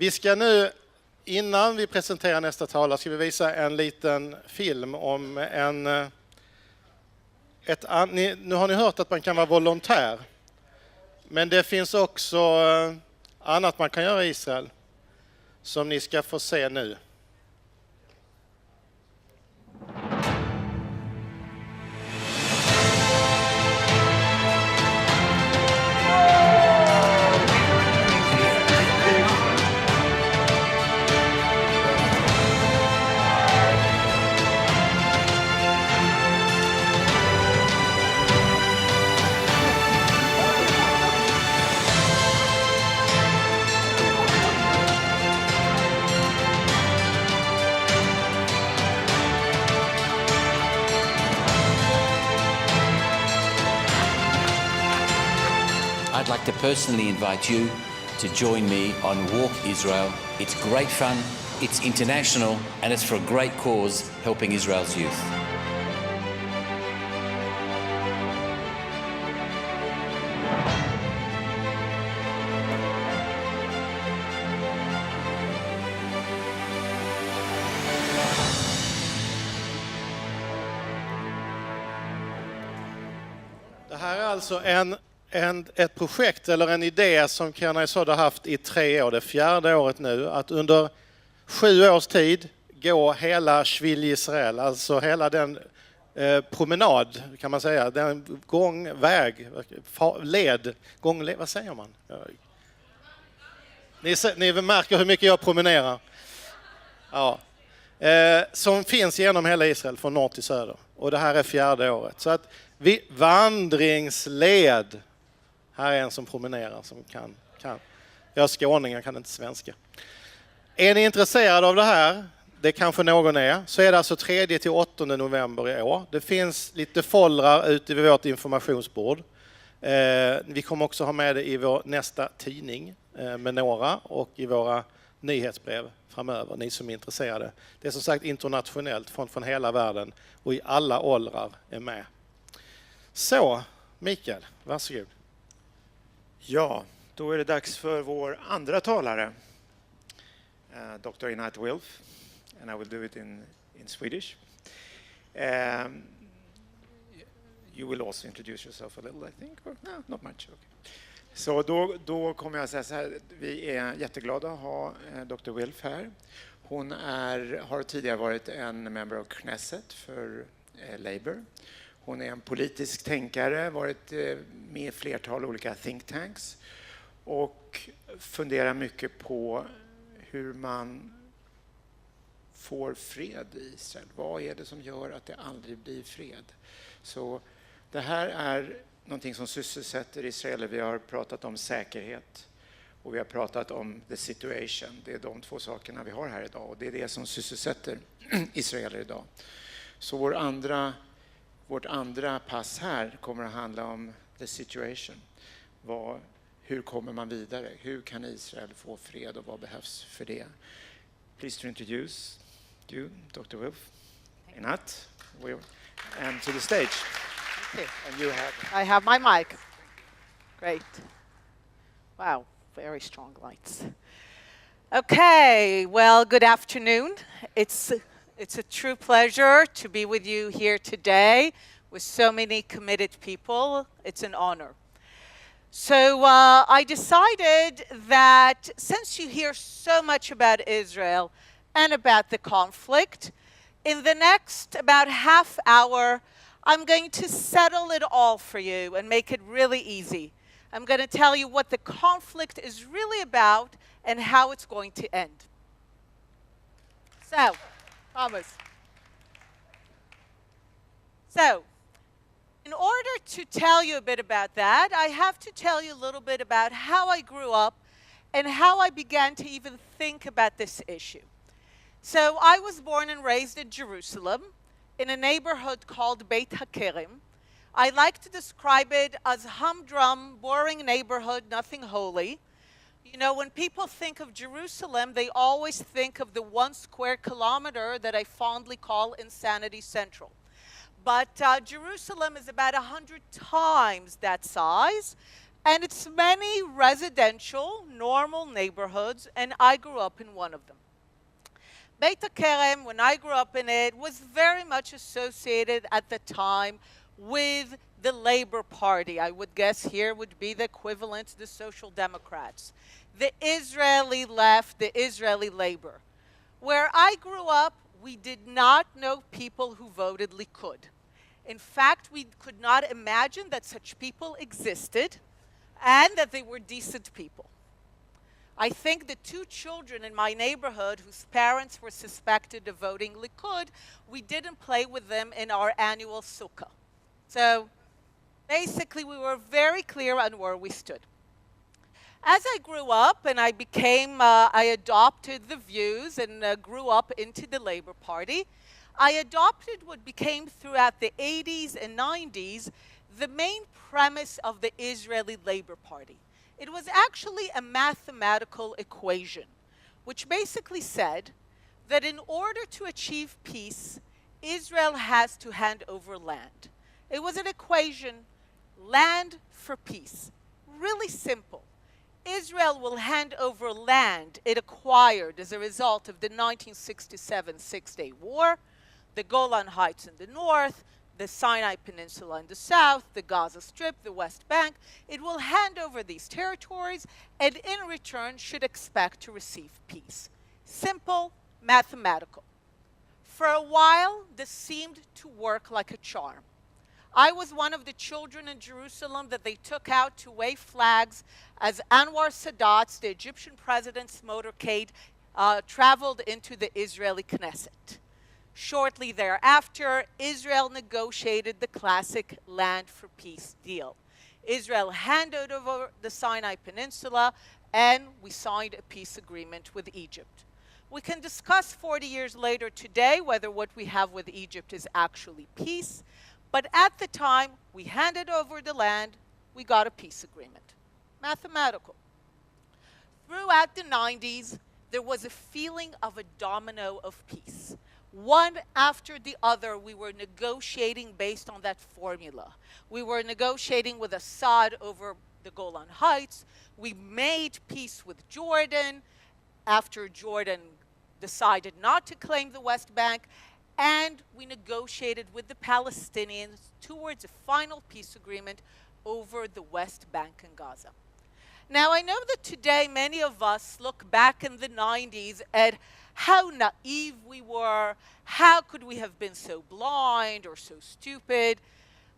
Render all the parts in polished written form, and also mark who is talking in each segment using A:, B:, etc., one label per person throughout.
A: Vi ska nu, innan vi presenterar nästa talare, ska vi visa en liten film om nu har ni hört att man kan vara volontär. Men det finns också annat man kan göra i Israel som ni ska få se nu.
B: I'd like to personally invite you to join me on Walk Israel. It's great fun, it's international, and it's for a great cause, helping Israel's youth.
A: Det här är alltså ett projekt eller en idé som Kenai har haft i 3 år, det 4:e året nu, att under 7 års tid gå hela Shvil Israel, alltså hela den promenad kan man säga, den gångväg, gångled, vad säger man? Ni märker hur mycket jag promenerar. Ja. Som finns genom hela Israel från norr till söder. Och det här är 4:e året. Så att vandringsled. Här är en som promenerar som kan. Jag är skåning, jag kan inte svenska. Är ni intresserade av det här? Det kanske någon är. Så är det alltså 3 till 8 november i år. Det finns lite foldrar ute vid vårt informationsbord. Vi kommer också ha med det i vår nästa tidning med några och i våra nyhetsbrev framöver, ni som är intresserade. Det är som sagt internationellt från hela världen och i alla åldrar är med. Så, Mikael, varsågod.
C: Ja, då är det dags för vår andra talare, Dr. Einat Wilf, and I will do it in Swedish. You will also introduce yourself a little, I think, or no, not much. Okay. Så då kommer jag säga så här, vi är jätteglada att ha Dr. Wilf här. Hon har tidigare varit en member of Knesset för Labour. Hon är en politisk tänkare, varit med i flertal olika think tanks och funderar mycket på hur man får fred i Israel. Vad är det som gör att det aldrig blir fred? Så det här är någonting som sysselsätter israeler. Vi har pratat om säkerhet och vi har pratat om the situation. Det är de 2 sakerna vi har här idag och det är det som sysselsätter israeler idag. Så vårt andra pass här kommer att handla om the situation. Hur kommer man vidare? Hur kan Israel få fred och vad behövs för det? Please to introduce you, Dr. Wilf, Einat, and to the stage.
D: Okay.
C: And you
D: I have my mic. Great. Wow, very strong lights. Okay, well, good afternoon. It's a true pleasure to be with you here today with so many committed people. It's an honor. So I decided that since you hear so much about Israel and about the conflict, in the next about half hour, I'm going to settle it all for you and make it really easy. I'm going to tell you what the conflict is really about and how it's going to end. So, Thomas. So, in order to tell you a bit about that, I have to tell you a little bit about how I grew up and how I began to even think about this issue. So, I was born and raised in Jerusalem, in a neighborhood called Beit HaKerem. I like to describe it as humdrum, boring neighborhood, nothing holy. You know, when people think of Jerusalem, they always think of the 1 square kilometer that I fondly call Insanity Central. But Jerusalem is about 100 times that size. And it's many residential, normal neighborhoods, and I grew up in one of them. Beit HaKerem, when I grew up in it, was very much associated at the time with the Labor Party. I would guess here would be the equivalent to the Social Democrats. The Israeli left, the Israeli labor. Where I grew up, we did not know people who voted Likud. In fact, we could not imagine that such people existed and that they were decent people. I think the 2 children in my neighborhood whose parents were suspected of voting Likud, we didn't play with them in our annual sukkah. So basically, we were very clear on where we stood. As I grew up and I adopted the views and grew up into the Labor Party, I adopted what became throughout the 80s and 90s the main premise of the Israeli Labor Party. It was actually a mathematical equation, which basically said that in order to achieve peace, Israel has to hand over land. It was an equation, land for peace. Really simple. Israel will hand over land it acquired as a result of the 1967 Six-Day War, the Golan Heights in the north, the Sinai Peninsula in the south, the Gaza Strip, the West Bank. It will hand over these territories and in return should expect to receive peace. Simple, mathematical. For a while, this seemed to work like a charm. I was one of the children in Jerusalem that they took out to wave flags as Anwar Sadat's, the Egyptian president's motorcade, traveled into the Israeli Knesset. Shortly thereafter, Israel negotiated the classic land for peace deal. Israel handed over the Sinai Peninsula, and we signed a peace agreement with Egypt. We can discuss 40 years later today whether what we have with Egypt is actually peace, but at the time, we handed over the land, we got a peace agreement. Mathematical. Throughout the 90s, there was a feeling of a domino of peace. One after the other, we were negotiating based on that formula. We were negotiating with Assad over the Golan Heights. We made peace with Jordan after Jordan decided not to claim the West Bank. And we negotiated with the Palestinians towards a final peace agreement over the West Bank and Gaza. Now, I know that today many of us look back in the 90s at how naive we were, how could we have been so blind or so stupid.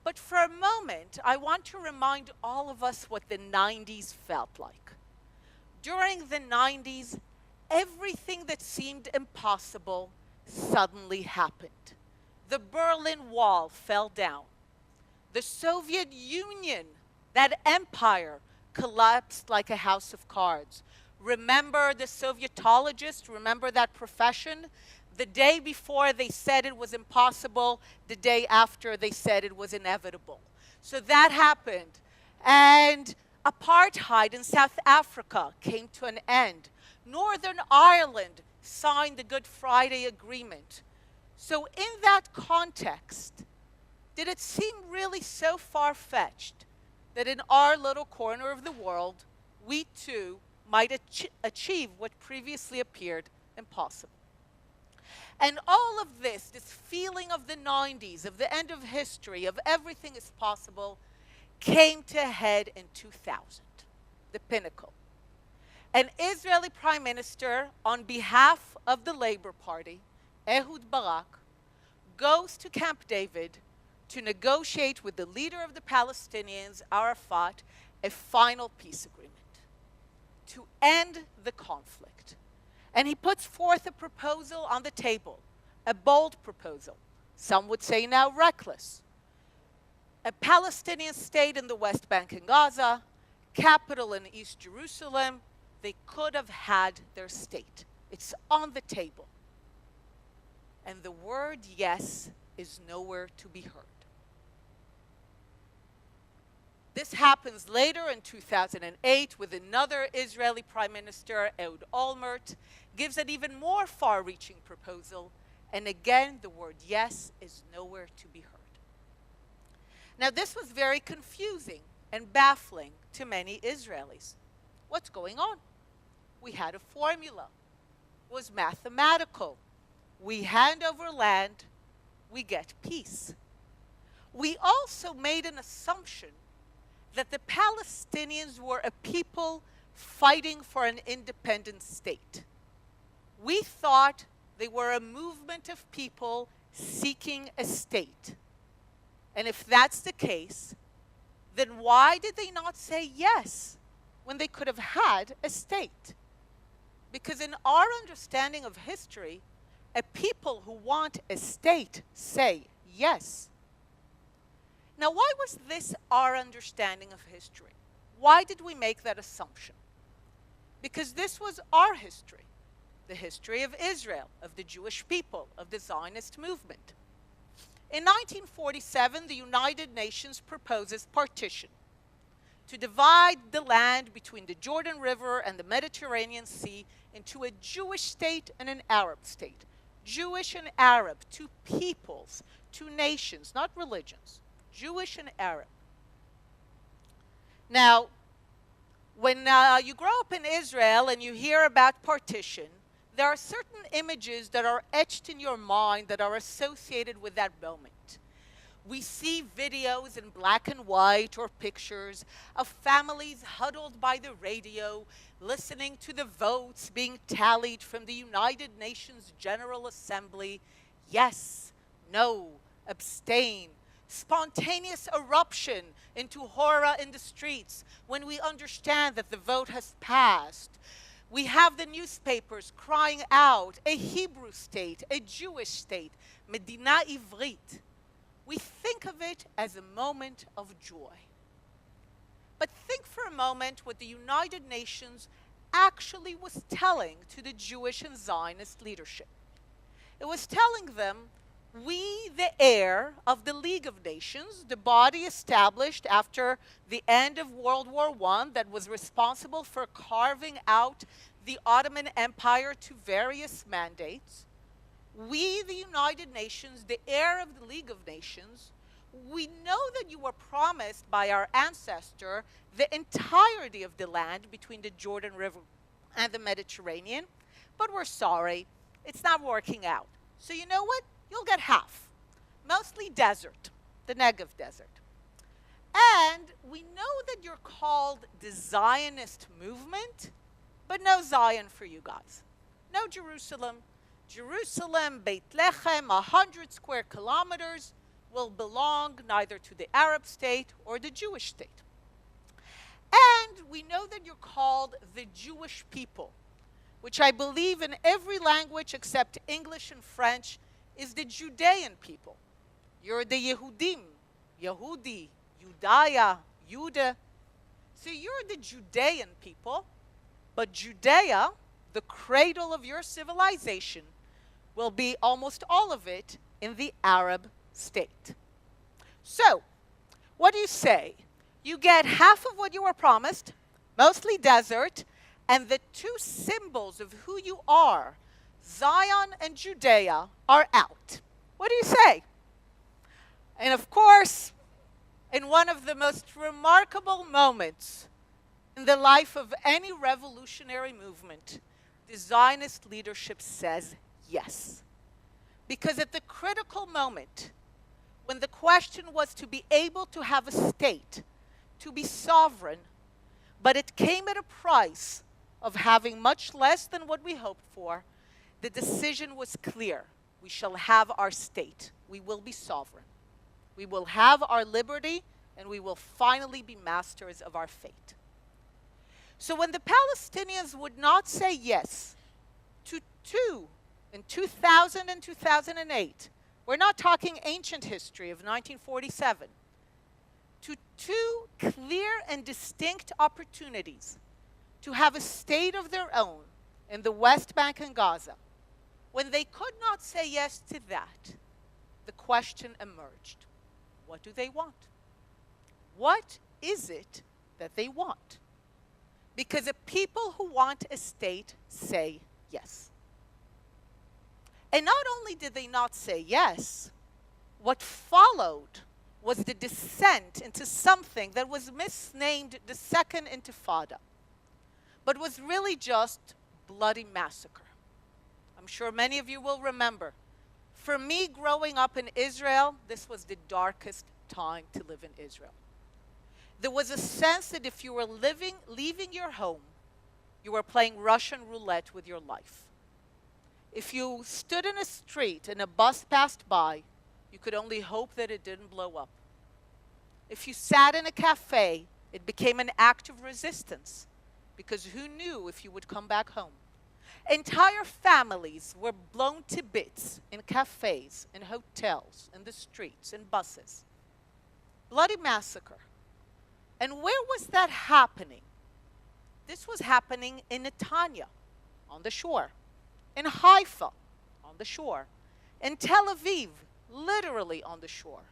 D: But for a moment, I want to remind all of us what the 90s felt like. During the 90s, everything that seemed impossible suddenly happened. The Berlin Wall fell down. The Soviet Union, that empire, collapsed like a house of cards. Remember the Sovietologist? Remember that profession? The day before they said it was impossible, the day after they said it was inevitable. So that happened. And apartheid in South Africa came to an end. Northern Ireland signed the Good Friday Agreement. So in that context, did it seem really so far-fetched that in our little corner of the world, we too might achieve what previously appeared impossible? And all of this feeling of the 90s, of the end of history, of everything is possible, came to a head in 2000, the pinnacle. An Israeli prime minister, on behalf of the Labor Party, Ehud Barak, goes to Camp David to negotiate with the leader of the Palestinians, Arafat, a final peace agreement to end the conflict. And he puts forth a proposal on the table, a bold proposal. Some would say now reckless. A Palestinian state in the West Bank and Gaza, capital in East Jerusalem. They could have had their state. It's on the table. And the word yes is nowhere to be heard. This happens later in 2008 with another Israeli Prime Minister, Ehud Olmert, gives an even more far-reaching proposal, and again, the word yes is nowhere to be heard. Now, this was very confusing and baffling to many Israelis. What's going on? We had a formula. It was mathematical. We hand over land, we get peace. We also made an assumption that the Palestinians were a people fighting for an independent state. We thought they were a movement of people seeking a state. And if that's the case, then why did they not say yes when they could have had a state? Because in our understanding of history, a people who want a state say yes. Now, why was this our understanding of history? Why did we make that assumption? Because this was our history, the history of Israel, of the Jewish people, of the Zionist movement. In 1947, the United Nations proposes partition to divide the land between the Jordan River and the Mediterranean Sea into a Jewish state and an Arab state. Jewish and Arab, two peoples, two nations, not religions. Jewish and Arab. Now, when you grow up in Israel and you hear about partition, there are certain images that are etched in your mind that are associated with that moment. We see videos in black and white or pictures of families huddled by the radio, listening to the votes being tallied from the United Nations General Assembly. Yes, no, abstain. Spontaneous eruption into horror in the streets when we understand that the vote has passed. We have the newspapers crying out, a Hebrew state, a Jewish state, Medina Ivrit. We think of it as a moment of joy. But think for a moment what the United Nations actually was telling to the Jewish and Zionist leadership. It was telling them, we, the heir of the League of Nations, the body established after the end of World War I that was responsible for carving out the Ottoman Empire to various mandates, we, the United Nations, the heir of the League of Nations, we know that you were promised by our ancestor the entirety of the land between the Jordan River and the Mediterranean, but we're sorry, it's not working out. So you know what? You'll get half, mostly desert, the Negev desert. And we know that you're called the Zionist movement, but no Zion for you guys. No Jerusalem. Jerusalem, Beit Lechem, 100 square kilometers, will belong neither to the Arab state or the Jewish state. And we know that you're called the Jewish people, which I believe in every language except English and French is the Judean people. You're the Yehudim, Yehudi, Judaya, Jude. So you're the Judean people, but Judea, the cradle of your civilization, will be almost all of it in the Arab state. So, what do you say? You get half of what you were promised, mostly desert, and the two symbols of who you are, Zion and Judea, are out. What do you say? And of course, in one of the most remarkable moments in the life of any revolutionary movement, the Zionist leadership says yes. Because at the critical moment, when the question was to be able to have a state, to be sovereign, but it came at a price of having much less than what we hoped for, the decision was clear. We shall have our state. We will be sovereign. We will have our liberty, and we will finally be masters of our fate. So when the Palestinians would not say yes to two in 2000 and 2008, we're not talking ancient history of 1947, to two clear and distinct opportunities to have a state of their own in the West Bank and Gaza, when they could not say yes to that, the question emerged. What do they want? What is it that they want? Because the people who want a state say yes. And not only did they not say yes, what followed was the descent into something that was misnamed the Second Intifada, but was really just bloody massacre. I'm sure many of you will remember. For me, growing up in Israel, this was the darkest time to live in Israel. There was a sense that if you were leaving your home, you were playing Russian roulette with your life. If you stood in a street and a bus passed by, you could only hope that it didn't blow up. If you sat in a cafe, it became an act of resistance, because who knew if you would come back home? Entire families were blown to bits in cafes, in hotels, in the streets, in buses. Bloody massacre. And where was that happening? This was happening in Netanya, on the shore. In Haifa, on the shore. In Tel Aviv, literally on the shore.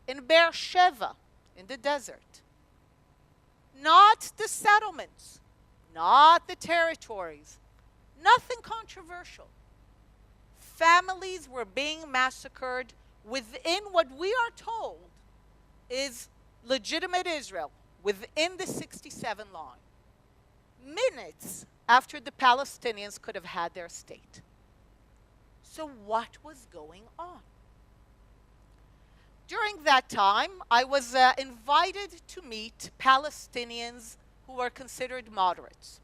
D: In Beersheba, in the desert. Not the settlements, not the territories, nothing controversial. Families were being massacred within what we are told is legitimate Israel, within the 67 line. Minutes after the Palestinians could have had their state. So what was going on? During that time, I was invited to meet Palestinians who were considered moderates.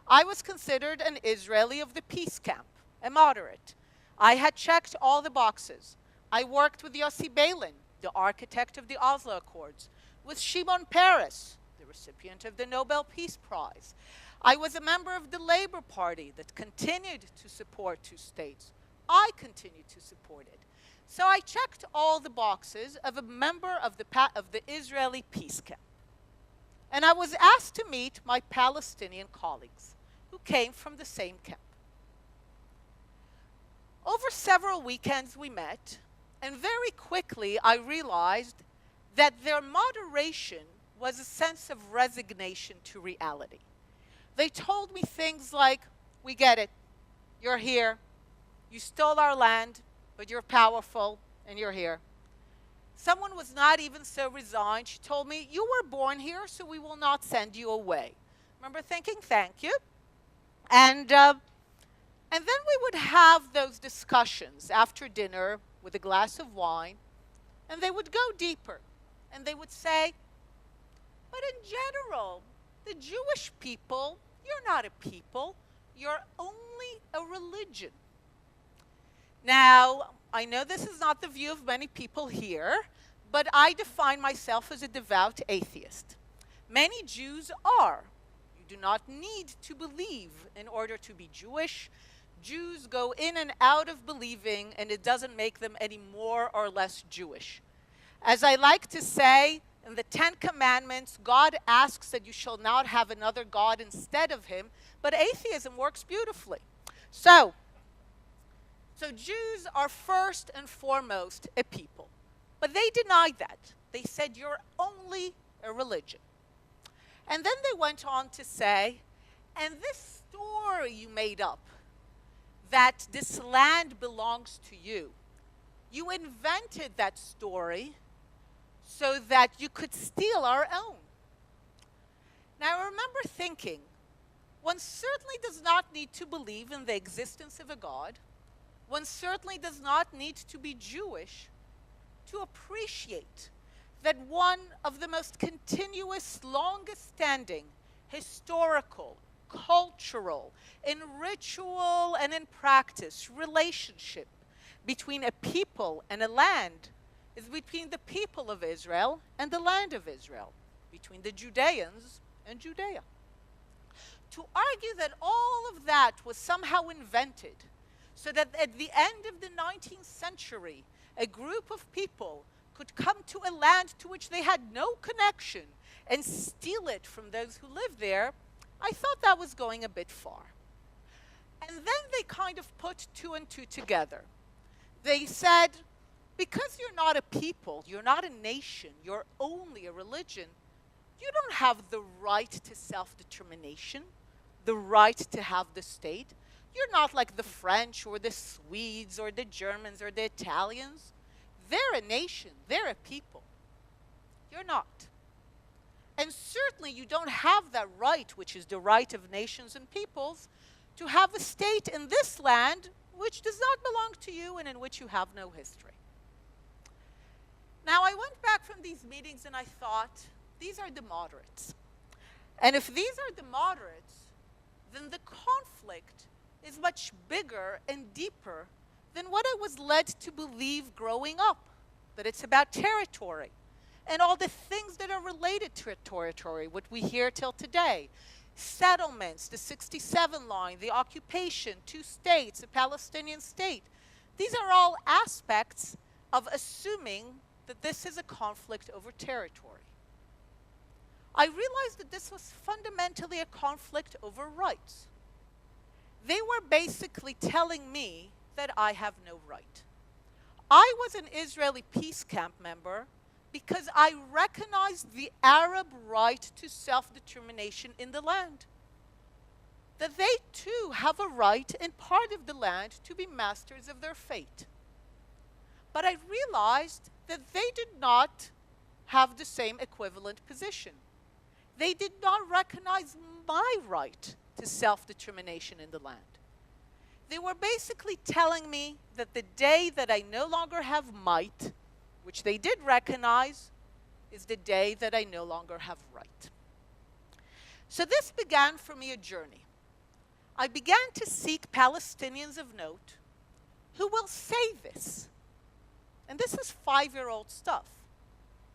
D: I was considered an Israeli of the peace camp, a moderate. I had checked all the boxes. I worked with Yossi Beilin, the architect of the Oslo Accords, with Shimon Peres, the recipient of the Nobel Peace Prize. I was a member of the Labour Party that continued to support two states. I continued to support it. So I checked all the boxes of a member of the Israeli peace camp. And I was asked to meet my Palestinian colleagues who came from the same camp. Over several weekends we met, and very quickly I realized that their moderation was a sense of resignation to reality. They told me things like, we get it, you're here, you stole our land, but you're powerful and you're here. Someone was not even so resigned. She told me, you were born here, so we will not send you away. I remember thinking, thank you. And then we would have those discussions after dinner with a glass of wine, and they would go deeper. And they would say, but in general, the Jewish people, you're not a people, you're only a religion. Now, I know this is not the view of many people here, but I define myself as a devout atheist. Many Jews are. You do not need to believe in order to be Jewish. Jews go in and out of believing, and it doesn't make them any more or less Jewish. As I like to say, in the Ten Commandments, God asks that you shall not have another God instead of him, but atheism works beautifully. So Jews are first and foremost a people. But they denied that. They said, you're only a religion. And then they went on to say, and this story you made up, that this land belongs to you, you invented that story so that you could steal our own. Now, I remember thinking, one certainly does not need to believe in the existence of a God. One certainly does not need to be Jewish to appreciate that one of the most continuous, longest-standing, historical, cultural, in ritual and in practice, relationship between a people and a land is between the people of Israel and the land of Israel, between the Judeans and Judea. To argue that all of that was somehow invented so that at the end of the 19th century, a group of people could come to a land to which they had no connection and steal it from those who lived there, I thought that was going a bit far. And then they kind of put two and two together. They said, because you're not a people, you're not a nation, you're only a religion, you don't have the right to self-determination, the right to have the state. You're not like the French or the Swedes or the Germans or the Italians. They're a nation, they're a people. You're not. And certainly you don't have that right, which is the right of nations and peoples, to have a state in this land which does not belong to you and in which you have no history. Now, I went back from these meetings and I thought, these are the moderates. And if these are the moderates, then the conflict is much bigger and deeper than what I was led to believe growing up, that it's about territory and all the things that are related to territory, what we hear till today. Settlements, the 67 line, the occupation, 2 states, a Palestinian state. These are all aspects of assuming that this is a conflict over territory. I realized that this was fundamentally a conflict over rights. They were basically telling me that I have no right. I was an Israeli peace camp member because I recognized the Arab right to self-determination in the land. That they too have a right in part of the land to be masters of their fate. But I realized that they did not have the same equivalent position. They did not recognize my right to self-determination in the land. They were basically telling me that the day that I no longer have might, which they did recognize, is the day that I no longer have right. So this began for me a journey. I began to seek Palestinians of note who will say this. And this is 5-year-old stuff.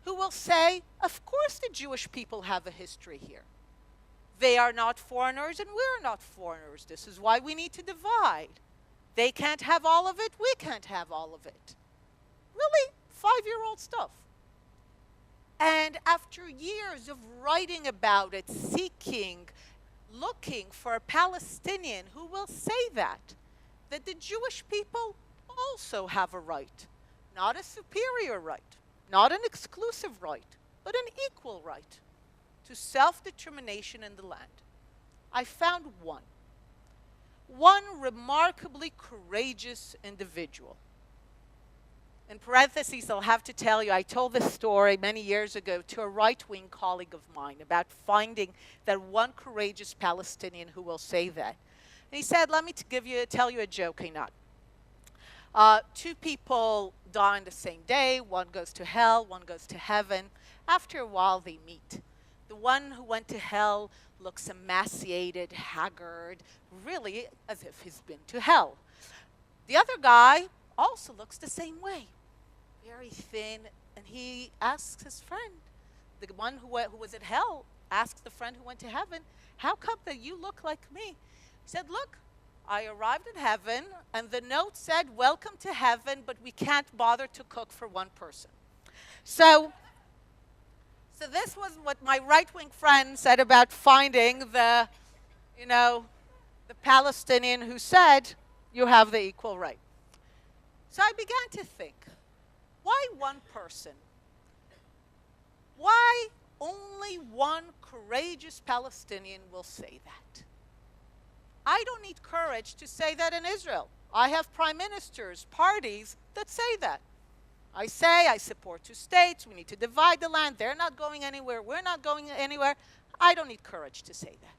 D: Who will say, of course the Jewish people have a history here. They are not foreigners and we're not foreigners. This is why we need to divide. They can't have all of it, we can't have all of it. Really 5-year-old stuff. And after years of writing about it, seeking, looking for a Palestinian who will say that the Jewish people also have a right, not a superior right, not an exclusive right, but an equal right to self-determination in the land. I found one remarkably courageous individual. In parentheses, I'll have to tell you, I told this story many years ago to a right-wing colleague of mine about finding that one courageous Palestinian who will say that. And he said, let me tell you a joke, Einat. 2 people die on the same day. One goes to hell, one goes to heaven. After a while, they meet. The one who went to hell looks emaciated, haggard, really as if he's been to hell. The other guy also looks the same way, very thin, and he asks his friend, the one who was at hell, asks the friend who went to heaven, how come that you look like me? He said, look, I arrived in heaven, and the note said, welcome to heaven, but we can't bother to cook for one person. So this was what my right-wing friend said about finding the Palestinian who said, you have the equal right. So I began to think, why one person? Why only one courageous Palestinian will say that? I don't need courage to say that in Israel. I have prime ministers, parties that say that. I say I support 2 states, we need to divide the land, they're not going anywhere, we're not going anywhere. I don't need courage to say that.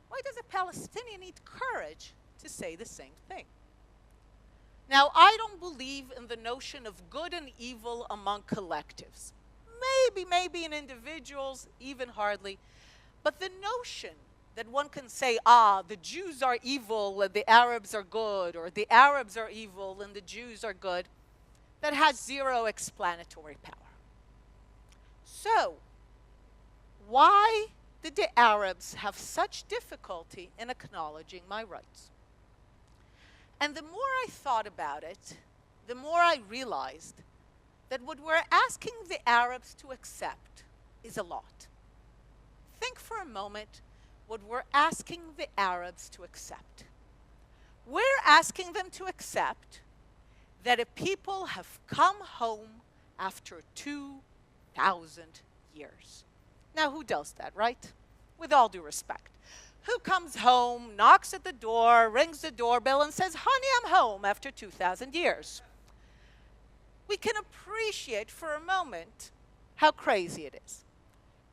D: Why does a Palestinian need courage to say the same thing? Now, I don't believe in the notion of good and evil among collectives. Maybe in individuals, even hardly. But the notion that one can say, the Jews are evil and the Arabs are good, or the Arabs are evil and the Jews are good, that has zero explanatory power. So, why did the Arabs have such difficulty in acknowledging my rights? And the more I thought about it, the more I realized that what we're asking the Arabs to accept is a lot. Think for a moment what we're asking the Arabs to accept. We're asking them to accept that a people have come home after 2,000 years. Now, who does that, right? With all due respect. Who comes home, knocks at the door, rings the doorbell, and says, honey, I'm home after 2,000 years? We can appreciate for a moment how crazy it is.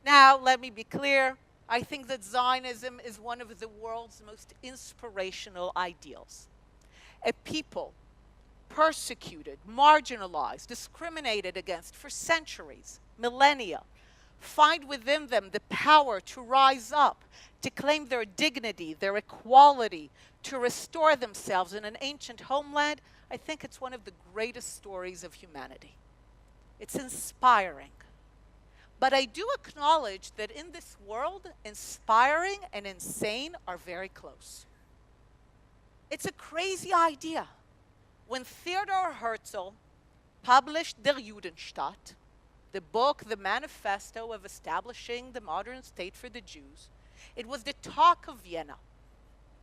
D: Now, let me be clear. I think that Zionism is one of the world's most inspirational ideals. A people persecuted, marginalized, discriminated against for centuries, millennia, find within them the power to rise up, to claim their dignity, their equality, to restore themselves in an ancient homeland. I think it's one of the greatest stories of humanity. It's inspiring. But I do acknowledge that in this world, inspiring and insane are very close. It's a crazy idea. When Theodor Herzl published Der Judenstaat, the book, the manifesto of establishing the modern state for the Jews, it was the talk of Vienna.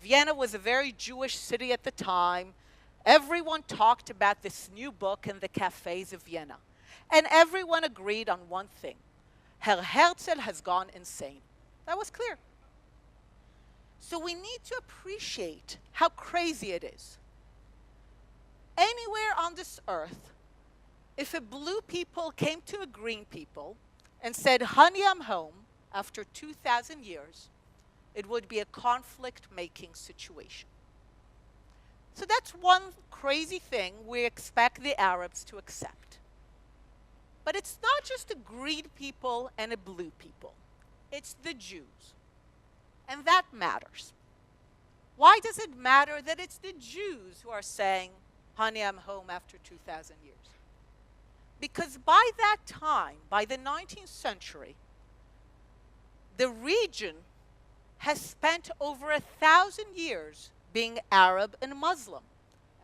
D: Vienna was a very Jewish city at the time. Everyone talked about this new book in the cafes of Vienna. And everyone agreed on one thing. Herr Herzl has gone insane. That was clear. So we need to appreciate how crazy it is. Anywhere on this earth, if a blue people came to a green people and said, honey, I'm home, after 2,000 years, it would be a conflict-making situation. So that's one crazy thing we expect the Arabs to accept. But it's not just a green people and a blue people. It's the Jews. And that matters. Why does it matter that it's the Jews who are saying, honey, I'm home after 2,000 years? Because by that time, by the 19th century, the region has spent over 1,000 years being Arab and Muslim,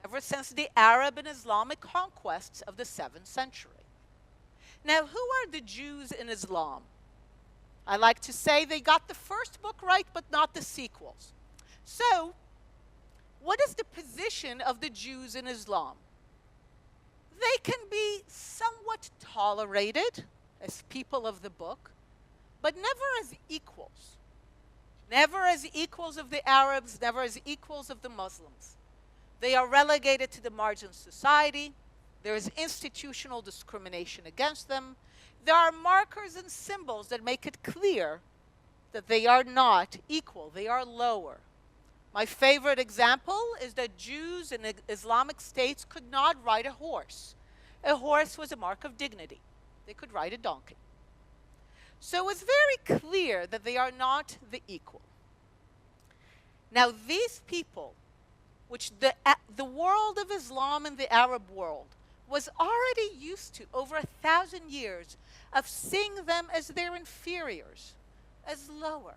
D: ever since the Arab and Islamic conquests of the 7th century. Now, who are the Jews in Islam? I like to say they got the first book right, but not the sequels. So, what is the position of the Jews in Islam? They can be somewhat tolerated as people of the book, but never as equals. Never as equals of the Arabs, never as equals of the Muslims. They are relegated to the margin of society. There is institutional discrimination against them. There are markers and symbols that make it clear that they are not equal. They are lower. My favorite example is that Jews in Islamic states could not ride a horse. A horse was a mark of dignity. They could ride a donkey. So it's very clear that they are not the equal. Now, these people, which the world of Islam and the Arab world was already used to over 1,000 years of seeing them as their inferiors, as lower.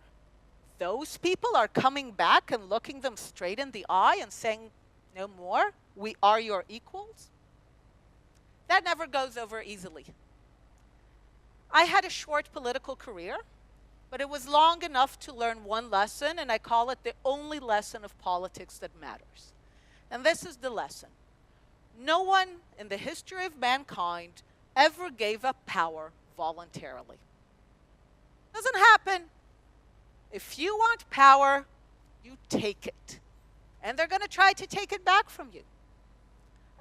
D: Those people are coming back and looking them straight in the eye and saying, no more, we are your equals. That never goes over easily. I had a short political career, but it was long enough to learn one lesson, and I call it the only lesson of politics that matters. And this is the lesson. No one in the history of mankind ever gave up power voluntarily. Doesn't happen. If you want power, you take it. And they're going to try to take it back from you.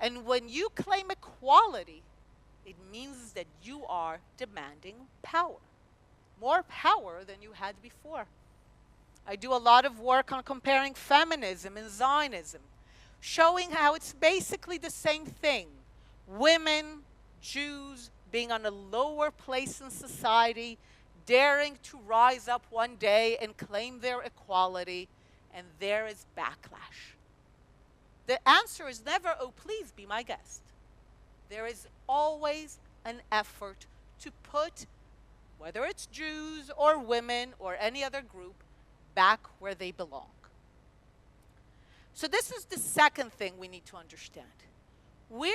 D: And when you claim equality, it means that you are demanding power. More power than you had before. I do a lot of work on comparing feminism and Zionism, showing how it's basically the same thing. Women, Jews, being on a lower place in society, daring to rise up one day and claim their equality, and there is backlash. The answer is never, oh, please be my guest. There is always an effort to put, whether it's Jews or women or any other group, back where they belong. So this is the second thing we need to understand. We're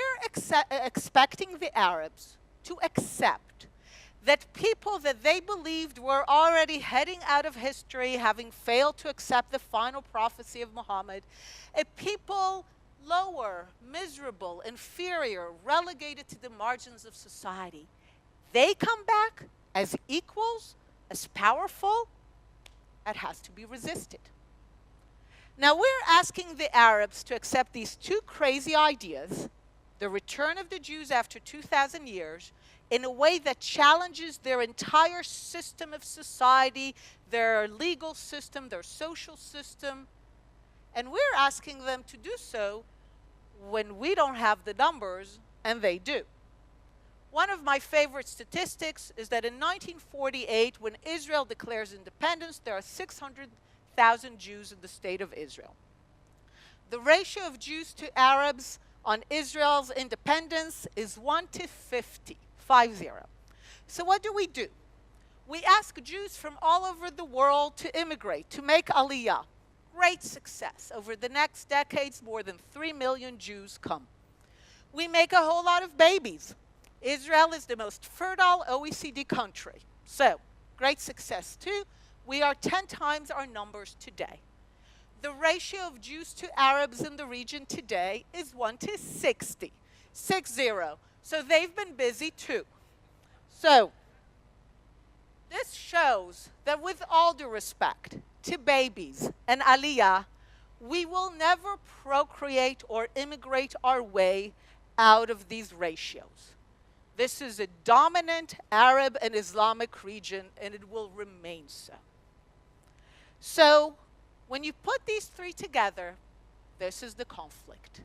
D: expecting the Arabs to accept that people that they believed were already heading out of history, having failed to accept the final prophecy of Muhammad, a people lower, miserable, inferior, relegated to the margins of society, they come back as equals, as powerful. That has to be resisted. Now we're asking the Arabs to accept these two crazy ideas, the return of the Jews after 2,000 years, in a way that challenges their entire system of society, their legal system, their social system. And we're asking them to do so when we don't have the numbers and they do. One of my favorite statistics is that in 1948, when Israel declares independence, there are 600,000 Jews in the state of Israel. The ratio of Jews to Arabs on Israel's independence is 1:50, 50. So what do? We ask Jews from all over the world to immigrate, to make aliyah. Great success. Over the next decades, more than 3 million Jews come. We make a whole lot of babies. Israel is the most fertile OECD country. So, great success too. We are 10 times our numbers today. The ratio of Jews to Arabs in the region today is 1:60, 60. So they've been busy too. So, this shows that with all due respect to babies and aliyah, we will never procreate or immigrate our way out of these ratios. This is a dominant Arab and Islamic region, and it will remain so. So, when you put these three together, this is the conflict.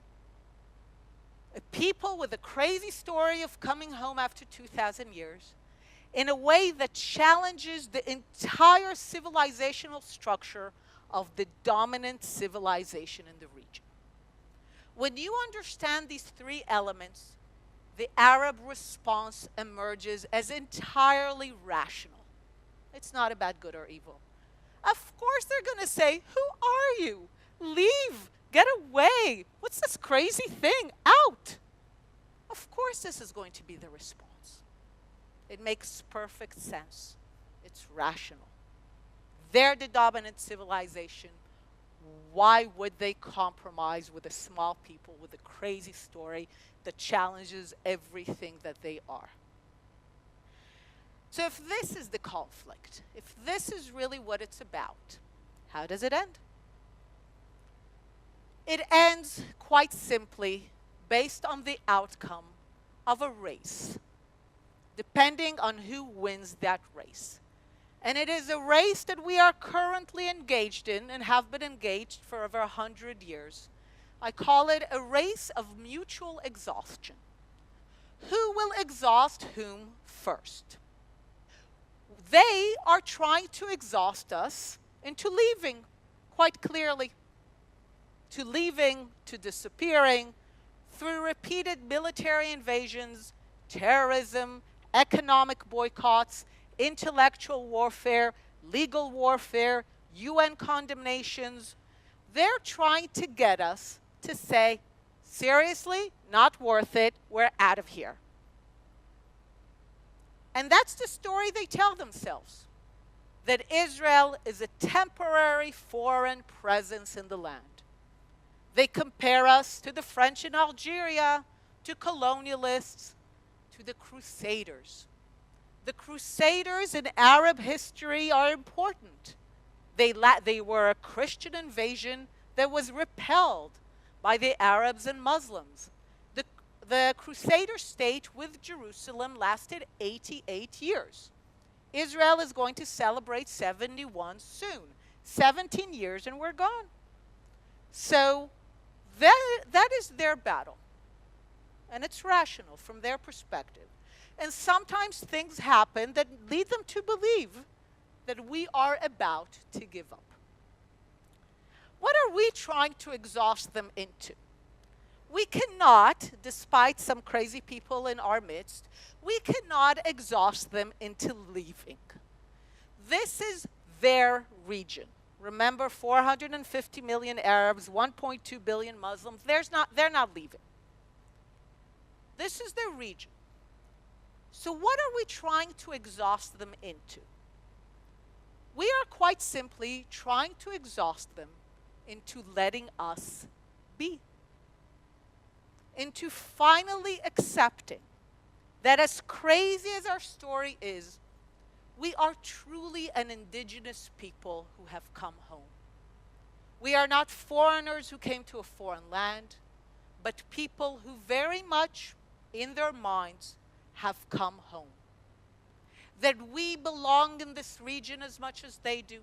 D: A people with a crazy story of coming home after 2,000 years, in a way that challenges the entire civilizational structure of the dominant civilization in the region. When you understand these three elements, the Arab response emerges as entirely rational. It's not about good or evil. Of course they're going to say, "Who are you? Leave, get away. What's this crazy thing? Out." Of course this is going to be the response. It makes perfect sense. It's rational. They're the dominant civilization. Why would they compromise with a small people with a crazy story that challenges everything that they are? So if this is the conflict, if this is really what it's about, how does it end? It ends quite simply based on the outcome of a race, depending on who wins that race. And it is a race that we are currently engaged in and have been engaged for over 100 years. I call it a race of mutual exhaustion. Who will exhaust whom first? They are trying to exhaust us into leaving, quite clearly. To leaving, to disappearing, through repeated military invasions, terrorism, economic boycotts, intellectual warfare, legal warfare, UN condemnations. They're trying to get us to say, seriously, not worth it, we're out of here. And that's the story they tell themselves, that Israel is a temporary foreign presence in the land. They compare us to the French in Algeria, to colonialists, to the Crusaders. The Crusaders in Arab history are important. They were a Christian invasion that was repelled by the Arabs and Muslims. The Crusader state with Jerusalem lasted 88 years. Israel is going to celebrate 71 soon. 17 years and we're gone. So that is their battle. And it's rational from their perspective. And sometimes things happen that lead them to believe that we are about to give up. What are we trying to exhaust them into? We cannot, despite some crazy people in our midst, we cannot exhaust them into leaving. This is their region. Remember, 450 million Arabs, 1.2 billion Muslims. They're not leaving. This is their region. So what are we trying to exhaust them into? We are quite simply trying to exhaust them into letting us be. Into finally accepting that as crazy as our story is, we are truly an indigenous people who have come home. We are not foreigners who came to a foreign land, but people who very much in their minds have come home. That we belong in this region as much as they do.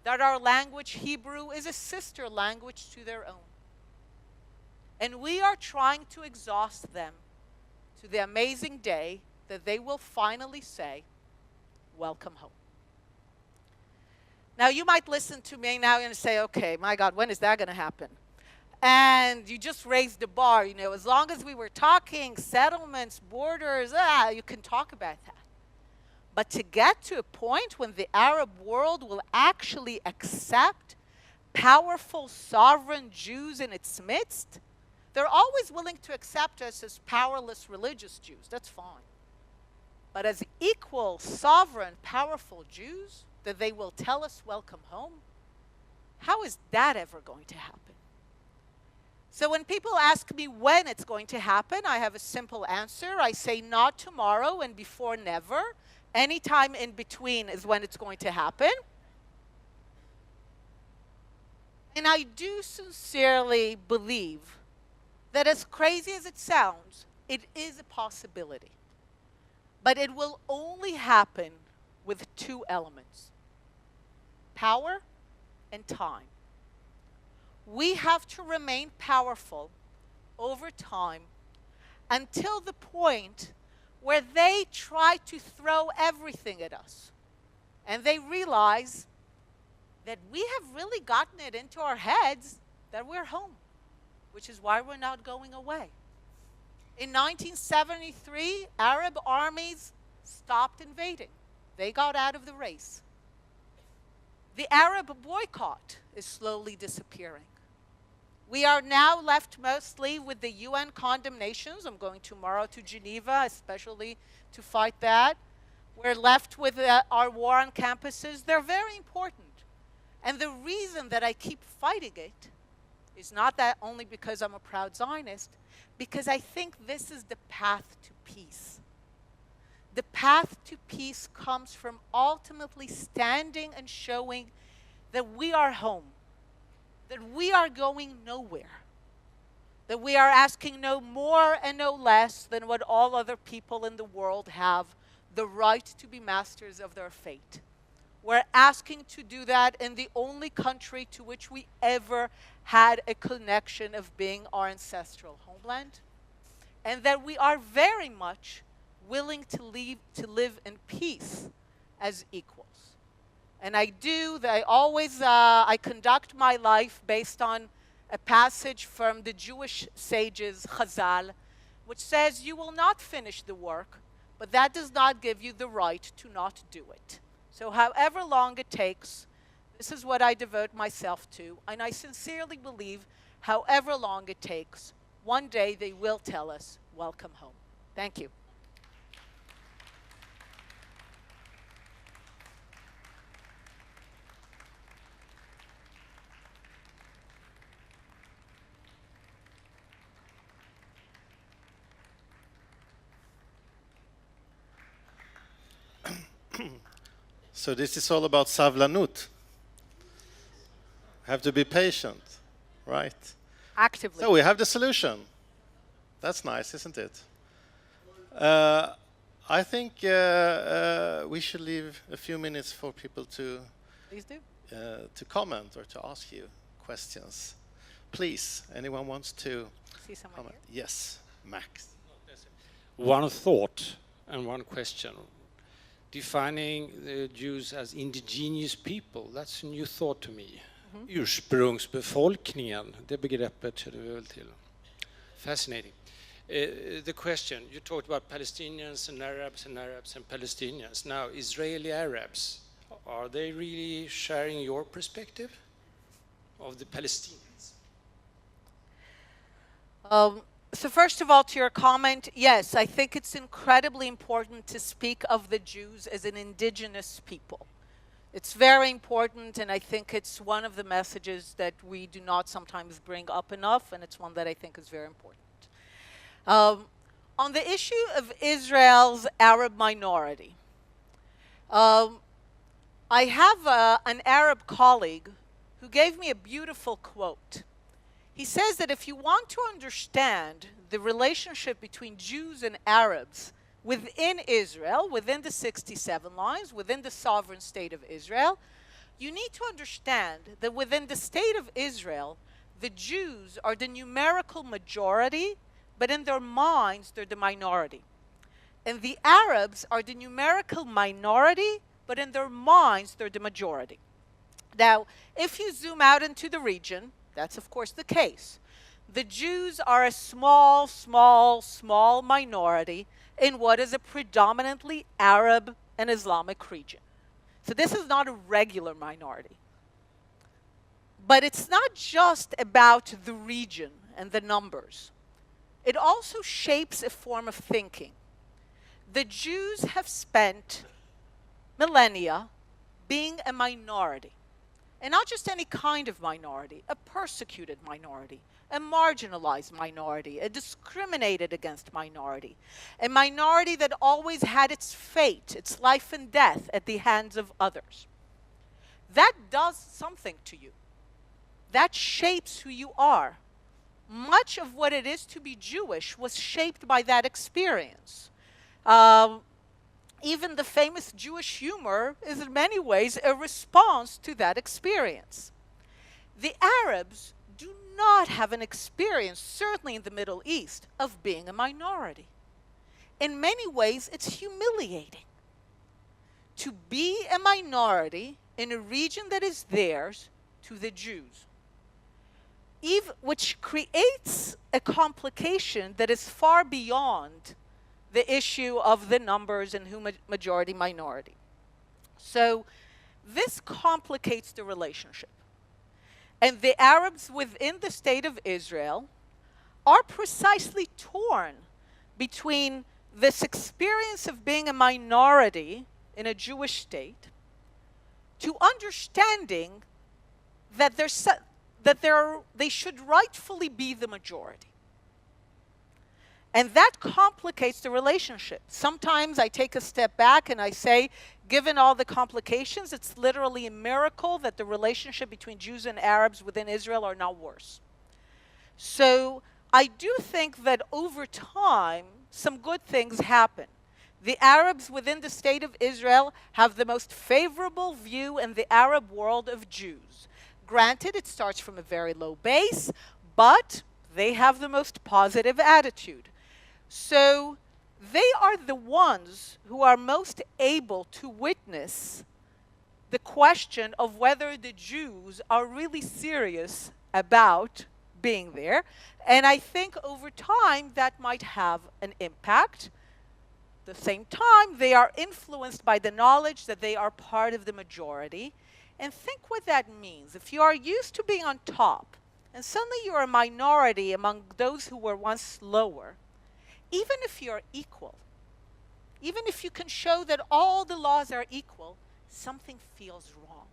D: That our language, Hebrew, is a sister language to their own. And we are trying to exhaust them to the amazing day that they will finally say, welcome home. Now, you might listen to me now and say, okay, my God, when is that going to happen? And you just raised the bar, you know, as long as we were talking settlements, borders, you can talk about that. But to get to a point when the Arab world will actually accept powerful, sovereign Jews in its midst, they're always willing to accept us as powerless religious Jews. That's fine. But as equal, sovereign, powerful Jews, that they will tell us welcome home, how is that ever going to happen? So when people ask me when it's going to happen, I have a simple answer. I say not tomorrow and before never. Anytime in between is when it's going to happen. And I do sincerely believe that, as crazy as it sounds, it is a possibility. But it will only happen with two elements: power and time. We have to remain powerful over time until the point where they try to throw everything at us. And they realize that we have really gotten it into our heads that we're home, which is why we're not going away. In 1973, Arab armies stopped invading. They got out of the race. The Arab boycott is slowly disappearing. We are now left mostly with the UN condemnations. I'm going tomorrow to Geneva, especially to fight that. We're left with our war on campuses. They're very important. And the reason that I keep fighting it is not that only because I'm a proud Zionist, because I think this is the path to peace. The path to peace comes from ultimately standing and showing that we are home, that we are going nowhere, that we are asking no more and no less than what all other people in the world have, the right to be masters of their fate. We're asking to do that in the only country to which we ever had a connection of being our ancestral homeland, and that we are very much willing to live in peace as equals. And I conduct my life based on a passage from the Jewish sages, Chazal, which says, you will not finish the work, but that does not give you the right to not do it. So however long it takes, this is what I devote myself to. And I sincerely believe, however long it takes, one day they will tell us, welcome home. Thank you.
A: So this is all about savlanut. Have to be patient, right?
D: Actively.
A: So we have the solution. That's nice, isn't it? I think we should leave a few minutes for people to
D: Please do.
A: To comment or to ask you questions. Please, anyone wants to
D: See someone
A: comment?
D: here?
A: Yes, Max.
E: One thought and one question. Defining the Jews as indigenous people, that's a new thought to me. Ursprungsbefolkningen, det begreppet känner vi väl till. Fascinating. The question, you talked about Palestinians and Arabs and Palestinians. Now, Israeli Arabs, are they really sharing your perspective of the Palestinians?
D: So first of all, to your comment, yes, I think it's incredibly important to speak of the Jews as an indigenous people. It's very important, and I think it's one of the messages that we do not sometimes bring up enough, and it's one that I think is very important. On the issue of Israel's Arab minority, I have an Arab colleague who gave me a beautiful quote. He says that if you want to understand the relationship between Jews and Arabs within Israel, within the 67 lines, within the sovereign state of Israel, you need to understand that within the state of Israel, the Jews are the numerical majority, but in their minds, they're the minority. And the Arabs are the numerical minority, but in their minds, they're the majority. Now, if you zoom out into the region, that's of course the case. The Jews are a small, small, small minority in what is a predominantly Arab and Islamic region. So this is not a regular minority. But it's not just about the region and the numbers. It also shapes a form of thinking. The Jews have spent millennia being a minority. And not just any kind of minority, a persecuted minority, a marginalized minority, a discriminated against minority, a minority that always had its fate, its life and death at the hands of others. That does something to you. That shapes who you are. Much of what it is to be Jewish was shaped by that experience. Even the famous Jewish humor is in many ways a response to that experience. The Arabs do not have an experience, certainly in the Middle East, of being a minority. In many ways, it's humiliating to be a minority in a region that is theirs to the Jews, which creates a complication that is far beyond the issue of the numbers and who majority minority. So this complicates the relationship. And the Arabs within the state of Israel are precisely torn between this experience of being a minority in a Jewish state to understanding that they should rightfully be the majority. And that complicates the relationship. Sometimes I take a step back and I say, given all the complications, it's literally a miracle that the relationship between Jews and Arabs within Israel are not worse. So I do think that over time, some good things happen. The Arabs within the state of Israel have the most favorable view in the Arab world of Jews. Granted, it starts from a very low base, but they have the most positive attitude. So they are the ones who are most able to witness the question of whether the Jews are really serious about being there. And I think over time that might have an impact. At the same time, they are influenced by the knowledge that they are part of the majority. And think what that means. If you are used to being on top, and suddenly you're a minority among those who were once lower, even if you're equal, even if you can show that all the laws are equal, something feels wrong.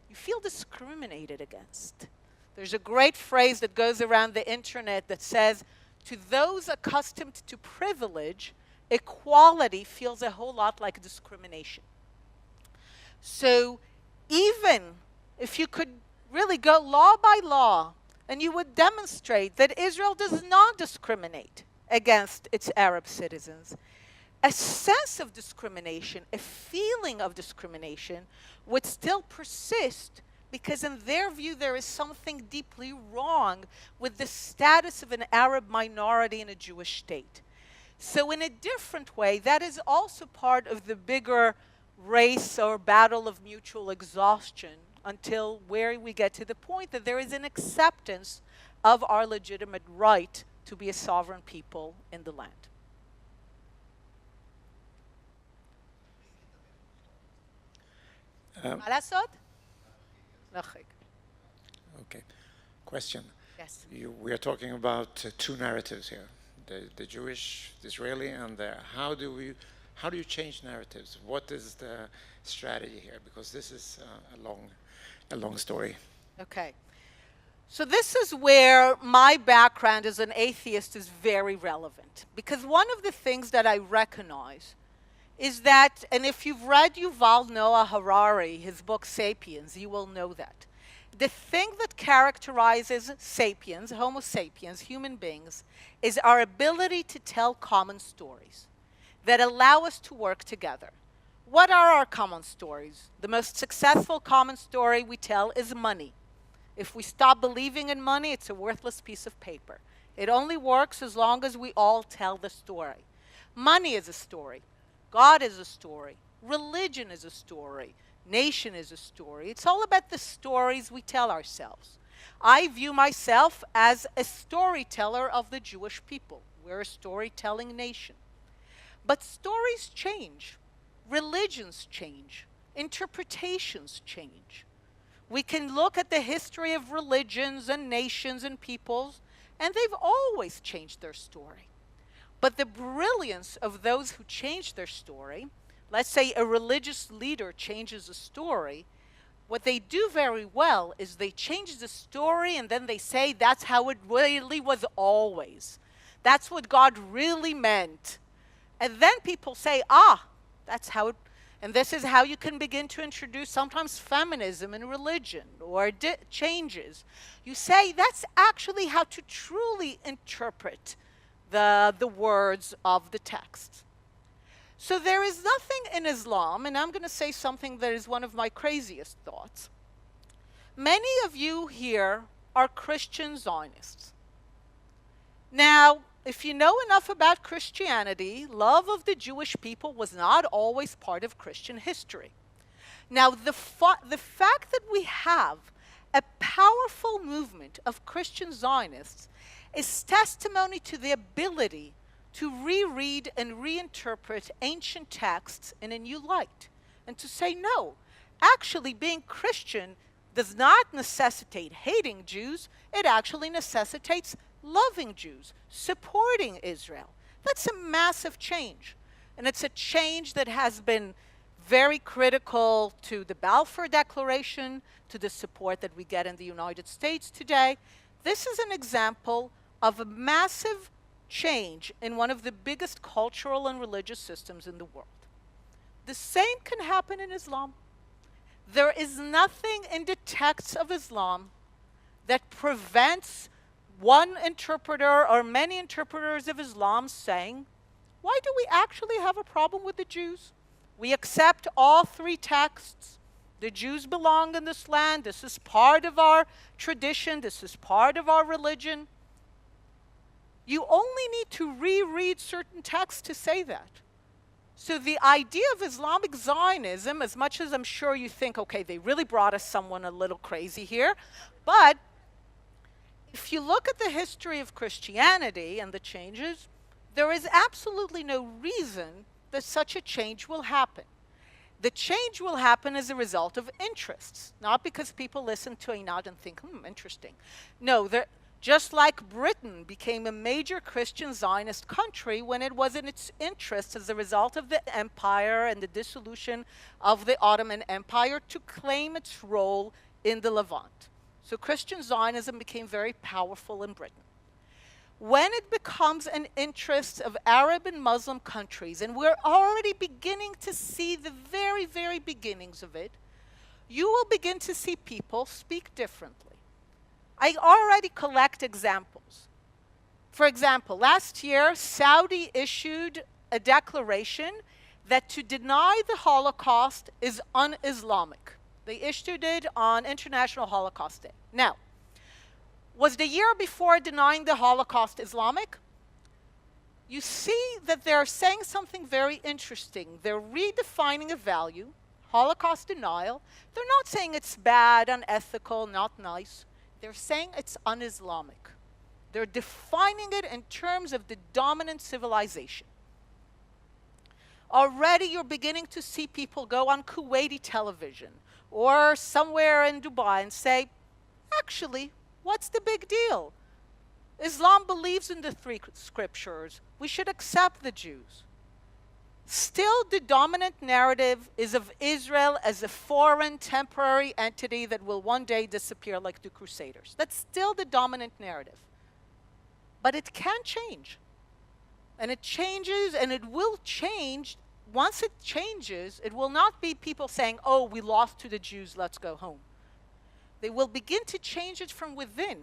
D: You feel discriminated against. There's a great phrase that goes around the internet that says, to those accustomed to privilege, equality feels a whole lot like discrimination. So even if you could really go law by law, and you would demonstrate that Israel does not discriminate against its Arab citizens, a sense of discrimination, a feeling of discrimination would still persist because in their view there is something deeply wrong with the status of an Arab minority in a Jewish state. So in a different way, that is also part of the bigger race or battle of mutual exhaustion until where we get to the point that there is an acceptance of our legitimate right to be a sovereign people in the land.
C: Okay. Question.
D: Yes.
C: We are talking about two narratives here: the Jewish, the Israeli, and the. How do you change narratives? What is the strategy here? Because this is a long story.
D: Okay. So this is where my background as an atheist is very relevant. Because one of the things that I recognize is that, and if you've read Yuval Noah Harari, his book Sapiens, you will know that. The thing that characterizes sapiens, Homo sapiens, human beings, is our ability to tell common stories. that allow us to work together. What are our common stories? The most successful common story we tell is money. If we stop believing in money, it's a worthless piece of paper. It only works as long as we all tell the story. Money is a story. God is a story. Religion is a story. Nation is a story. It's all about the stories we tell ourselves. I view myself as a storyteller of the Jewish people. We're a storytelling nation. But stories change. Religions change. Interpretations change. We can look at the history of religions and nations and peoples, and they've always changed their story. But the brilliance of those who change their story, let's say a religious leader changes a story, what they do very well is they change the story and then they say that's how it really was always. That's what God really meant. And then people say, that's how it, and this is how you can begin to introduce sometimes feminism in religion or changes. You say that's actually how to truly interpret the words of the text. So there is nothing in Islam, and I'm going to say something that is one of my craziest thoughts. Many of you here are Christian Zionists. Now, if you know enough about Christianity, love of the Jewish people was not always part of Christian history. Now, the fact that we have a powerful movement of Christian Zionists is testimony to the ability to reread and reinterpret ancient texts in a new light, and to say, no, actually being Christian does not necessitate hating Jews, it actually necessitates loving Jews, supporting Israel. That's a massive change, and it's a change that has been very critical to the Balfour Declaration, to the support that we get in the United States today. This is an example of a massive change in one of the biggest cultural and religious systems in the world. The same can happen in Islam. There is nothing in the texts of Islam that prevents one interpreter or many interpreters of Islam saying, why do we actually have a problem with the Jews? We accept all three texts. The Jews belong in this land. This is part of our tradition. This is part of our religion. You only need to reread certain texts to say that. So the idea of Islamic Zionism, as much as I'm sure you think, okay, they really brought us someone a little crazy here, but if you look at the history of Christianity and the changes, there is absolutely no reason that such a change will happen. The change will happen as a result of interests, not because people listen to Einat and think, interesting. No, just like Britain became a major Christian Zionist country when it was in its interest as a result of the empire and the dissolution of the Ottoman Empire to claim its role in the Levant. So Christian Zionism became very powerful in Britain. When it becomes an interest of Arab and Muslim countries, and we're already beginning to see the very, very beginnings of it, you will begin to see people speak differently. I already collect examples. For example, last year, Saudi issued a declaration that to deny the Holocaust is un-Islamic. They issued it on International Holocaust Day. Now, was the year before denying the Holocaust Islamic? You see that they're saying something very interesting. They're redefining a value, Holocaust denial. They're not saying it's bad, unethical, not nice. They're saying it's un-Islamic. They're defining it in terms of the dominant civilization. Already you're beginning to see people go on Kuwaiti television or somewhere in Dubai and say, actually, what's the big deal? Islam believes in the three scriptures. We should accept the Jews. Still, the dominant narrative is of Israel as a foreign, temporary entity that will one day disappear like the Crusaders. That's still the dominant narrative. But it can change. And it changes, and it will change. Once it changes, it will not be people saying, oh, we lost to the Jews, let's go home. They will begin to change it from within.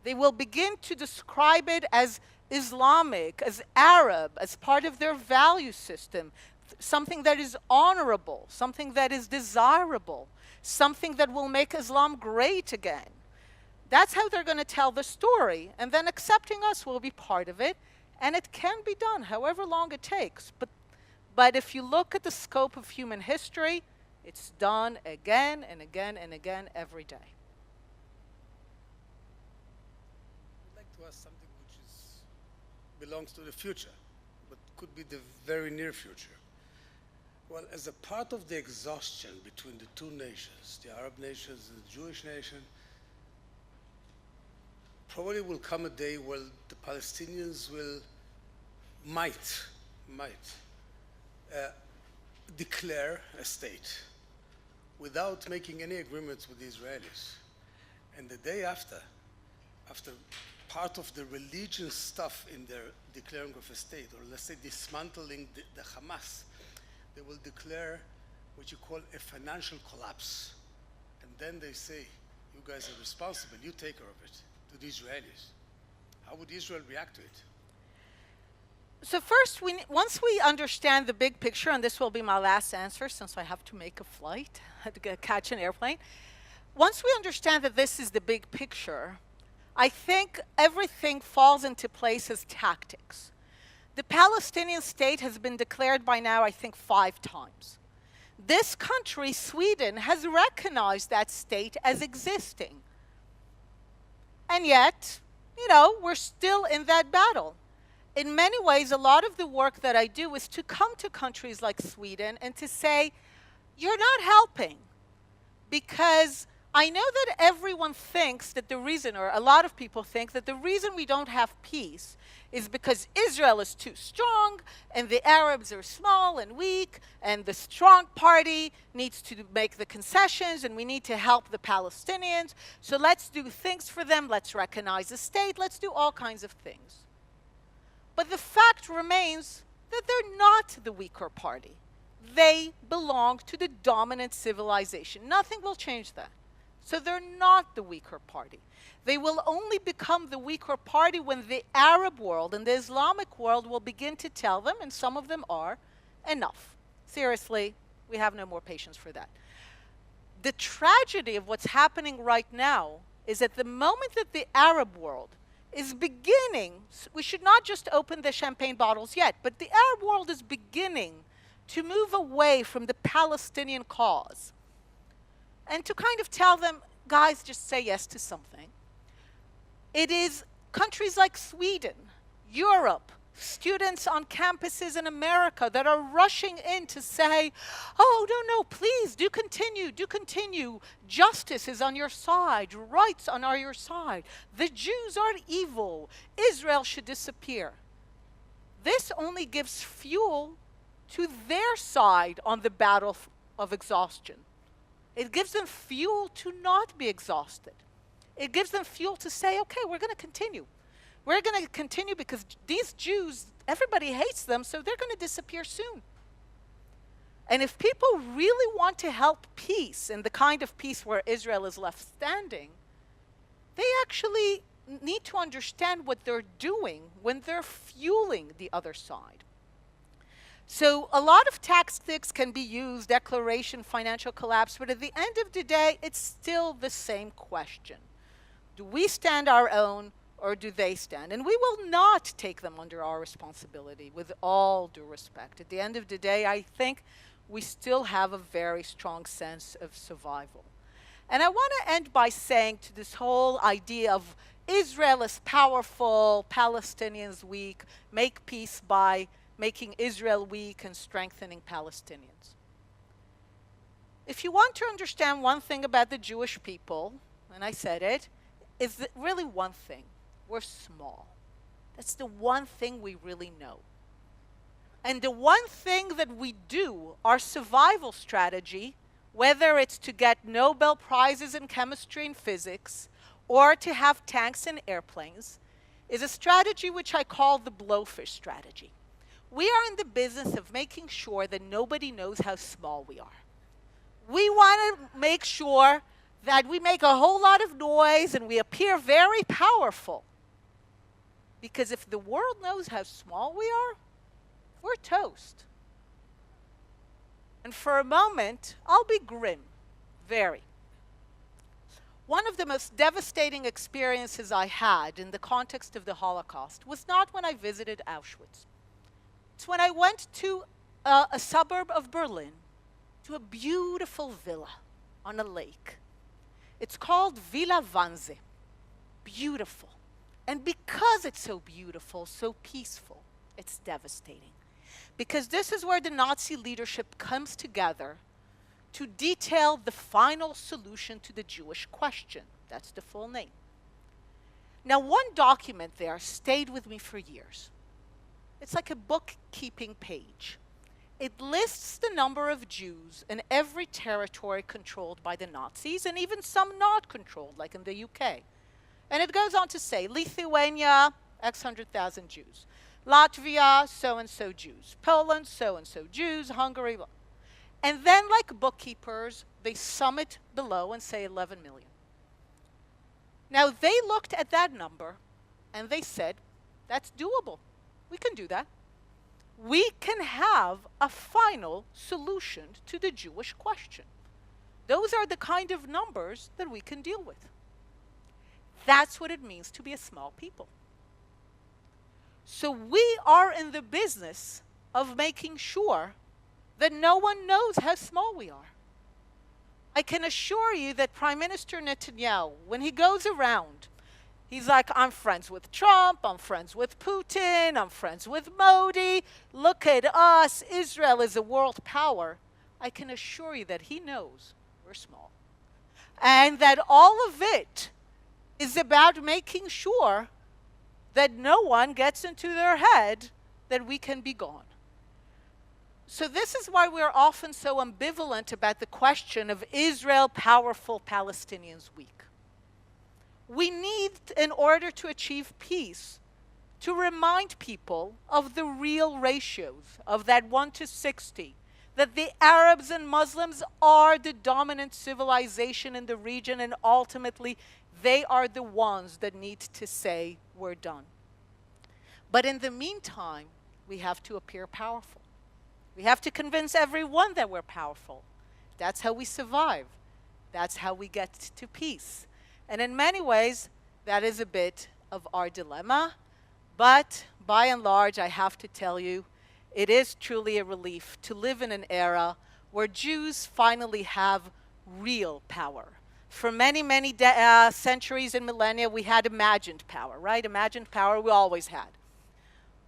D: They will begin to describe it as Islamic, as Arab, as part of their value system, something that is honorable, something that is desirable, something that will make Islam great again. That's how they're going to tell the story, and then accepting us will be part of it, and it can be done however long it takes. But if you look at the scope of human history, it's done again and again and again every day.
F: I'd like to ask something which belongs to the future, but could be the very near future. Well, as a part of the exhaustion between the two nations, the Arab nations and the Jewish nation, probably will come a day where the Palestinians might declare a state without making any agreements with the Israelis. And the day after part of the religious stuff in their declaring of a state, or let's say dismantling the Hamas, they will declare what you call a financial collapse. And then they say, you guys are responsible, you take care of it, to the Israelis. How would Israel react to it?
D: So first, once we understand the big picture, and this will be my last answer since I have to make a flight, to catch an airplane. Once we understand that this is the big picture, I think everything falls into place as tactics. The Palestinian state has been declared by now, I think, 5 times. This country, Sweden, has recognized that state as existing. And yet, you know, we're still in that battle. In many ways, a lot of the work that I do is to come to countries like Sweden and to say, you're not helping. Because I know that everyone thinks that the reason, or a lot of people think that the reason we don't have peace is because Israel is too strong and the Arabs are small and weak and the strong party needs to make the concessions and we need to help the Palestinians. So let's do things for them, let's recognize the state, let's do all kinds of things. But the fact remains that they're not the weaker party. They belong to the dominant civilization. Nothing will change that. So they're not the weaker party. They will only become the weaker party when the Arab world and the Islamic world will begin to tell them, and some of them are, enough. Seriously, we have no more patience for that. The tragedy of what's happening right now is that the moment that the Arab world is beginning, we should not just open the champagne bottles yet, but the Arab world is beginning to move away from the Palestinian cause and to kind of tell them, guys, just say yes to something. It is countries like Sweden, Europe, students on campuses in America that are rushing in to say, oh, no, please, do continue. Justice is on your side. Rights are on your side. The Jews are evil. Israel should disappear. This only gives fuel to their side on the battle of exhaustion. It gives them fuel to not be exhausted. It gives them fuel to say, okay, we're going to continue. We're going to continue because these Jews, everybody hates them, so they're going to disappear soon. And if people really want to help peace, and the kind of peace where Israel is left standing, they actually need to understand what they're doing when they're fueling the other side. So a lot of tactics can be used, declaration, financial collapse, but at the end of the day, it's still the same question. Do we stand our own, or do they stand? And we will not take them under our responsibility, with all due respect. At the end of the day, I think we still have a very strong sense of survival. And I want to end by saying to this whole idea of Israel is powerful, Palestinians weak, make peace by making Israel weak and strengthening Palestinians. If you want to understand one thing about the Jewish people, and I said it, is that really one thing. We're small. That's the one thing we really know. And the one thing that we do, our survival strategy, whether it's to get Nobel Prizes in chemistry and physics, or to have tanks and airplanes, is a strategy which I call the blowfish strategy. We are in the business of making sure that nobody knows how small we are. We want to make sure that we make a whole lot of noise and we appear very powerful. Because if the world knows how small we are, we're toast. And for a moment, I'll be grim, very. One of the most devastating experiences I had in the context of the Holocaust was not when I visited Auschwitz. It's when I went to a suburb of Berlin, to a beautiful villa on a lake. It's called Villa Wannsee. Beautiful. And because it's so beautiful, so peaceful, it's devastating. Because this is where the Nazi leadership comes together to detail the final solution to the Jewish question. That's the full name. Now, one document there stayed with me for years. It's like a bookkeeping page. It lists the number of Jews in every territory controlled by the Nazis, and even some not controlled, like in the UK. And it goes on to say, Lithuania, X 100,000 Jews. Latvia, so-and-so Jews. Poland, so-and-so Jews. Hungary, blah. And then, like bookkeepers, they sum it below and say 11 million. Now, they looked at that number, and they said, that's doable. We can do that. We can have a final solution to the Jewish question. Those are the kind of numbers that we can deal with. That's what it means to be a small people. So we are in the business of making sure that no one knows how small we are. I can assure you that Prime Minister Netanyahu, when he goes around, he's like, I'm friends with Trump, I'm friends with Putin, I'm friends with Modi. Look at us, Israel is a world power. I can assure you that he knows we're small. And that all of it is about making sure that no one gets into their head that we can be gone. So this is why we're often so ambivalent about the question of Israel powerful, Palestinians weak. We need, in order to achieve peace, to remind people of the real ratios of that 1 to 60, that the Arabs and Muslims are the dominant civilization in the region, and ultimately they are the ones that need to say, we're done. But in the meantime, we have to appear powerful. We have to convince everyone that we're powerful. That's how we survive. That's how we get to peace. And in many ways, that is a bit of our dilemma. But by and large, I have to tell you, it is truly a relief to live in an era where Jews finally have real power. For many, many centuries and millennia, we had imagined power, right? Imagined power we always had.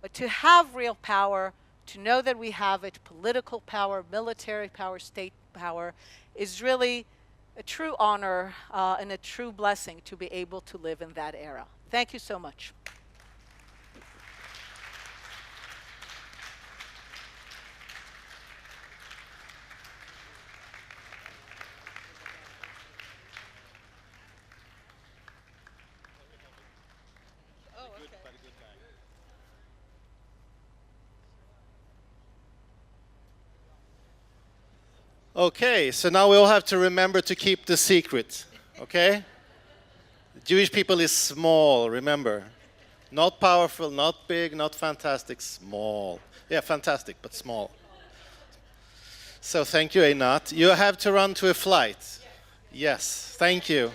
D: But to have real power, to know that we have it, political power, military power, state power, is really a true honor and a true blessing to be able to live in that era. Thank you so much.
A: Okay, so now we all have to remember to keep the secret, okay? The Jewish people is small, remember. Not powerful, not big, not fantastic, small. Yeah, fantastic, but small. So thank you, Einat. You have to run to a flight. Yes, thank you.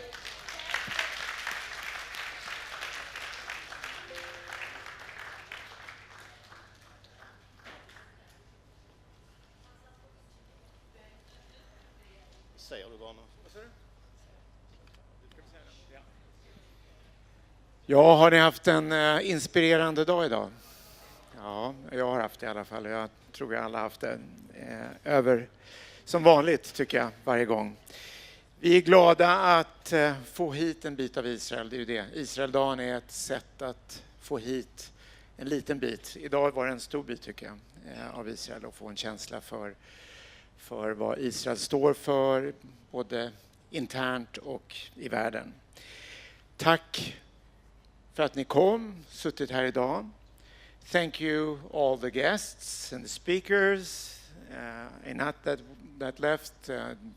C: Ja, har ni haft en inspirerande dag idag? Ja, jag har haft det i alla fall. Jag tror vi alla haft det över som vanligt, tycker jag, varje gång. Vi är glada att få hit en bit av Israel. Det är ju det. Israeldagen är ett sätt att få hit en liten bit. Idag var det en stor bit, tycker jag, av Israel, och få en känsla för vad Israel står för, både internt och i världen. Tack för att ni kom, suttit här idag. Thank you all the guests and the speakers, Einat that left,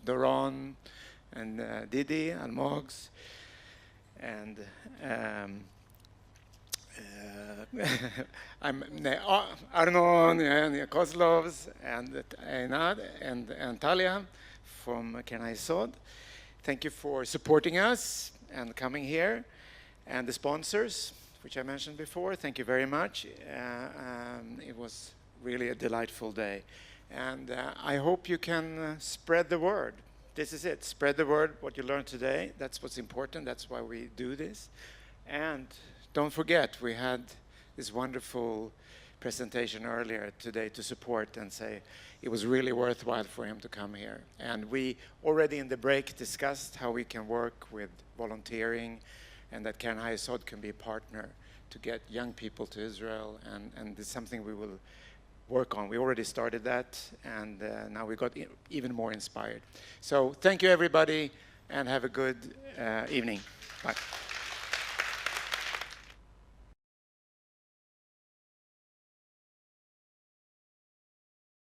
C: Doron and Didi and Mogs, and I'm Arnon and Kozlovs and Einat and Talia from Kenai Sod. Thank you for supporting us and coming here. And the sponsors, which I mentioned before, thank you very much. It was really a delightful day. And I hope you can spread the word. This is it. Spread the word, what you learned today. That's what's important. That's why we do this. And don't forget, we had this wonderful presentation earlier today to support and say it was really worthwhile for him to come here. And we already in the break discussed how we can work with volunteering and that Karen Hayesod can be a partner to get young people to Israel. And it's something we will work on. We already started that, and now we got even more inspired. So thank you, everybody, and have a good evening. Bye.